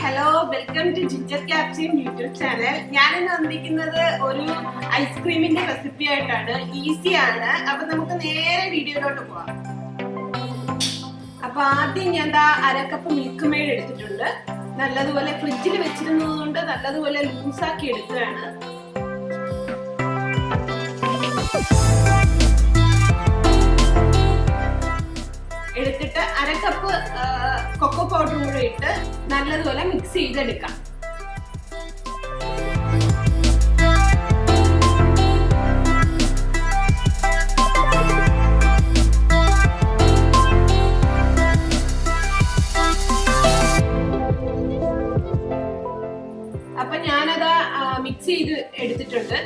Hello, welcome to ginger capsule YouTube channel. ഞാനിന്ന് വന്നിരിക്കുന്നത് ഒരു ഐസ്ക്രീമിന്റെ റെസിപ്പി ആയിട്ടാണ്. ഈസിയാണ്. അപ്പൊ നമുക്ക് നേരെ വീഡിയോയിലോട്ട് പോവാം. അപ്പൊ ആദ്യം ഞാൻ അരക്കപ്പ് മിൽക്ക് മെയ്ഡ് എടുത്തിട്ടുണ്ട്. നല്ലതുപോലെ ഫ്രിഡ്ജിൽ വെച്ചിരുന്നത് കൊണ്ട് നല്ലതുപോലെ ലൂസാക്കി എടുക്കുകയാണ്. എടുത്തിട്ട് അരക്കപ്പ് കൊക്കോ പൗഡറും കൂടെ ഇട്ട് നല്ലതുപോലെ മിക്സ് ചെയ്തെടുക്കാം. അപ്പൊ ഞാനത് മിക്സ് ചെയ്ത് എടുത്തിട്ടുണ്ട്.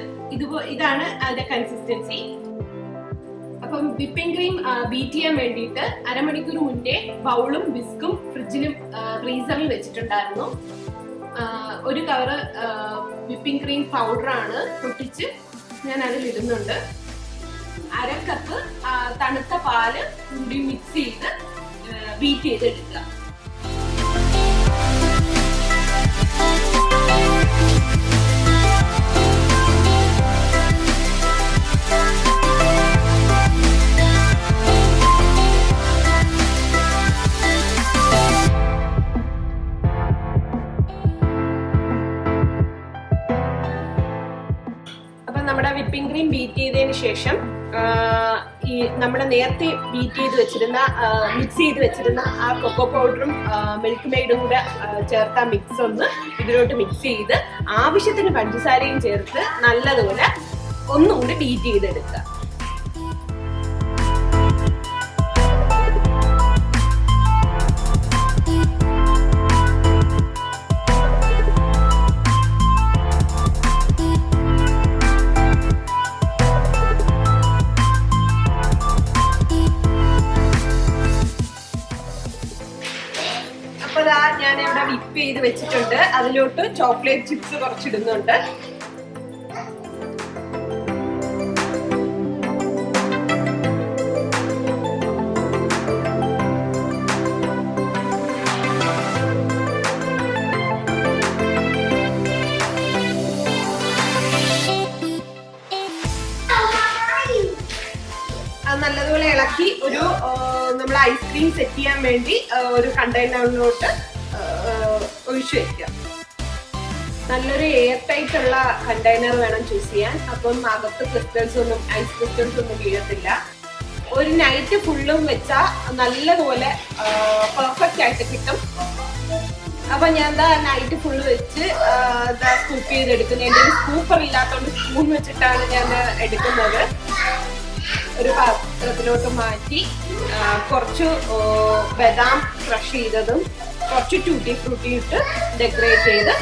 ഇതാണ് അതിന്റെ കൺസിസ്റ്റൻസി. അപ്പം വിപ്പിംഗ് ക്രീം ബീറ്റ് ചെയ്യാൻ വേണ്ടിയിട്ട് അരമണിക്കൂർ മുന്നേ ബൗളും വിസ്കും ഫ്രീസറിൽ വെച്ചിട്ടുണ്ടായിരുന്നു. ഒരു കവറ് വിപ്പിംഗ് ക്രീം പൗഡറാണ്, പൊട്ടിച്ച് ഞാൻ അതിൽ ഇടുന്നുണ്ട്. അരക്കപ്പ് തണുത്ത പാല് കൂടി മിക്സ് ചെയ്ത് ബീറ്റ് ചെയ്തെടുക്കുക. നമ്മുടെ വിപ്പിംഗ് ക്രീം ബീറ്റ് ചെയ്തതിന് ശേഷം ഈ നമ്മുടെ നേരത്തെ ബീറ്റ് ചെയ്ത് വെച്ചിരുന്ന മിക്സ് ചെയ്ത് വെച്ചിരുന്ന ആ കൊക്കോ പൗഡറും മിൽക്ക് മെയ്ഡും കൂടെ ചേർത്ത മിക്സ് ഒന്ന് ഇതിലോട്ട് മിക്സ് ചെയ്ത് ആവശ്യത്തിന് പഞ്ചസാരയും ചേർത്ത് നല്ലതുപോലെ ഒന്നും കൂടി ബീറ്റ് ചെയ്തെടുക്കുക. ഞാൻ ഇവിടെ വിപ്പ് ചെയ്ത് വെച്ചിട്ടുണ്ട്. അതിലോട്ട് ചോക്ലേറ്റ് ചിപ്സ് കുറച്ചിടുന്നുണ്ട്. നല്ലതുപോലെ ഇളക്കി ഒരു നമ്മൾ ഐസ്ക്രീം സെറ്റ് ചെയ്യാൻ വേണ്ടി ഒരു കണ്ടെയ്നറിലോട്ട് ഒഴിച്ചു വെക്കുക. നല്ലൊരു എയർ ടൈറ്റ് ഉള്ള കണ്ടെയ്നർ വേണം ചൂസ് ചെയ്യാൻ. അപ്പം അകത്ത് ഐസ് ക്രിസ്റ്റൽസ് ഒന്നും വീഴത്തില്ല. ഒരു നൈറ്റ് ഫുള്ളും വെച്ചാൽ നല്ലതുപോലെ പെർഫെക്റ്റ് ആയിട്ട് കിട്ടും. അപ്പൊ ഞാൻ നൈറ്റ് ഫുള്ള് വെച്ച് സ്കൂപ്പ് ചെയ്തെടുക്കുന്നത്. എൻ്റെ സ്കൂപ്പർ ഇല്ലാത്തതുകൊണ്ട് സ്പൂൺ വെച്ചിട്ടാണ് ഞാൻ എടുക്കുന്നത്. ഒരു പാത്രത്തിലോട്ട് മാറ്റി കുറച്ച് ബദാം ക്രഷ് ചെയ്തതും കുറച്ച് ടൂട്ടി ഫ്രൂട്ടി ഇട്ട് ഡെക്കറേറ്റ് ചെയ്ത്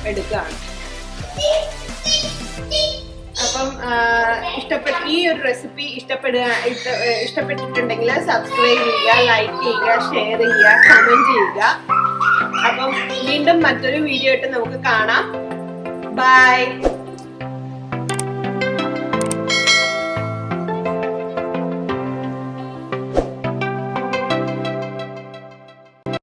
എടുക്കുകയാണ്. അപ്പം ഈ ഒരു റെസിപ്പി ഇഷ്ടപ്പെട്ടിട്ടുണ്ടെങ്കിൽ സബ്സ്ക്രൈബ് ചെയ്യുക, ലൈക്ക് ചെയ്യുക, ഷെയർ ചെയ്യുക, കമന്റ് ചെയ്യുക. അപ്പം വീണ്ടും മറ്റൊരു വീഡിയോ ആയിട്ട് നമുക്ക് കാണാം. ബൈ.